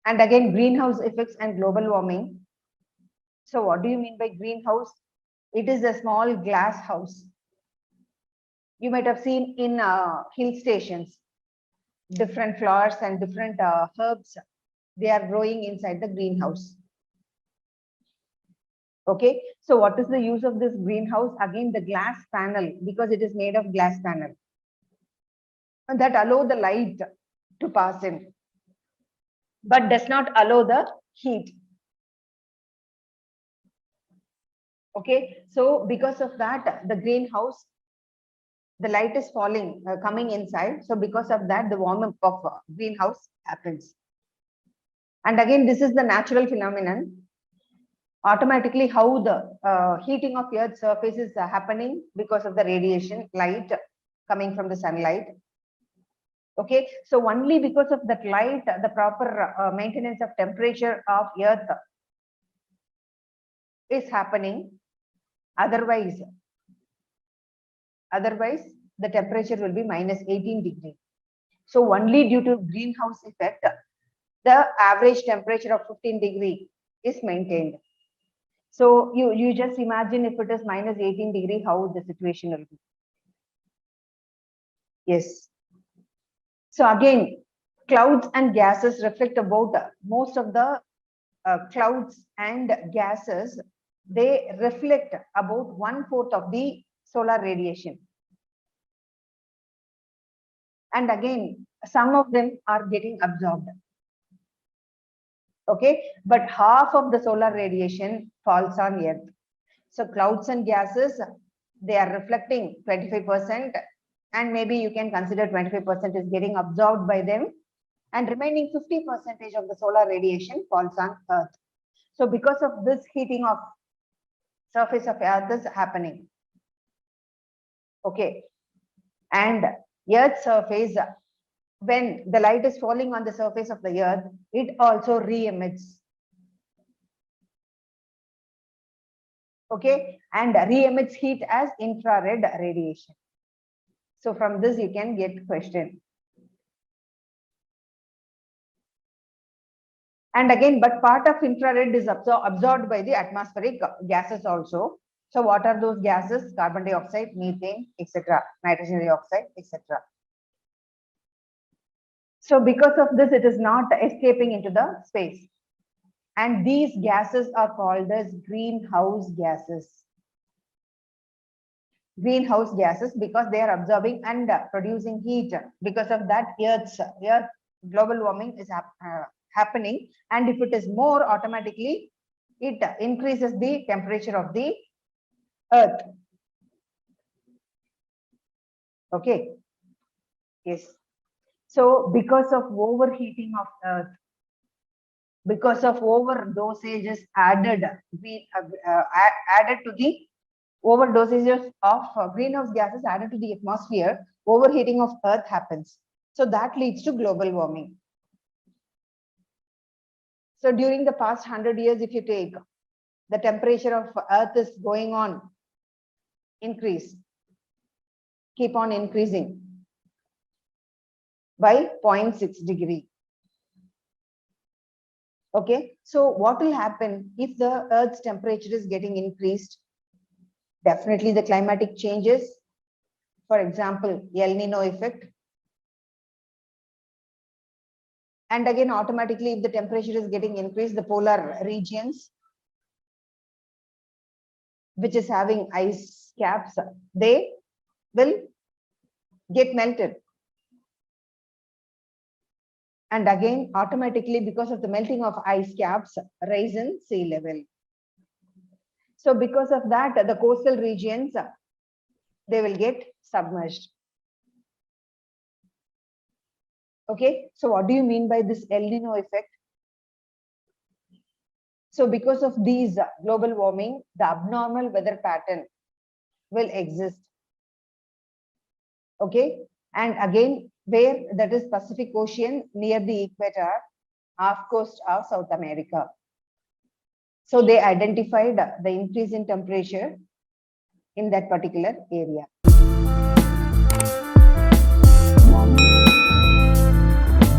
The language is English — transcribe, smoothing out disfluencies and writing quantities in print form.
And again, greenhouse effects and global warming. So what do you mean by greenhouse? It is a small glass house. You might have seen in hill stations, different flowers and different herbs, they are growing inside the greenhouse. Okay, so what is the use of this greenhouse? Again, the glass panel, because it is made of glass panel, and that allow the light to pass in, but does not allow the heat. Okay, so because of that, the greenhouse, the light is falling, coming inside. So because of that, the warming of greenhouse happens. And again, this is the natural phenomenon. Automatically, how the heating of Earth's surface is happening because of the radiation, light coming from the sunlight. Okay, so only because of that light, the proper maintenance of temperature of Earth is happening. Otherwise, the temperature will be minus 18 degrees. So only due to greenhouse effect, the average temperature of 15 degrees is maintained. So you just imagine if it is minus 18 degrees, how the situation will be. Yes. So again, clouds and gases reflect about most of the clouds and gases, they reflect about 1/4 of the solar radiation. And again, some of them are getting absorbed. Okay, but half of the solar radiation falls on Earth. So clouds and gases, they are reflecting 25%, and maybe you can consider 25% is getting absorbed by them, and remaining 50% of the solar radiation falls on Earth. So because of this heating of surface of Earth is happening. Okay, and Earth's surface, when the light is falling on the surface of the Earth, it also re-emits. Okay, and re-emits heat as infrared radiation. So from this you can get question. And again, but part of infrared is absorbed by the atmospheric gases also. So what are those gases? Carbon dioxide, methane, etc., nitrogen dioxide, etc. So because of this, it is not escaping into the space. And these gases are called as greenhouse gases. Greenhouse gases, because they are absorbing and producing heat. Because of that, Earth global warming is happening. And if it is more, automatically, it increases the temperature of the Earth. Okay. Yes. So because of overheating of Earth, because of overdosages added to the overdosages of greenhouse gases added to the atmosphere, overheating of Earth happens. So that leads to global warming. So during the past 100 years, if you take, the temperature of Earth is going on increase, keep on increasing by 0.6 degree. Okay, so what will happen if the Earth's temperature is getting increased? Definitely the climatic changes, for example, El Nino effect. And again, automatically, if the temperature is getting increased, the polar regions, which is having ice caps, they will get melted. And again, automatically, because of the melting of ice caps, rise in sea level. So because of that, the coastal regions, they will get submerged. Okay, so what do you mean by this El Nino effect? So because of these global warming, the abnormal weather pattern will exist. Okay, and again, where that is Pacific Ocean near the equator, off coast of South America. So they identified the increase in temperature in that particular area.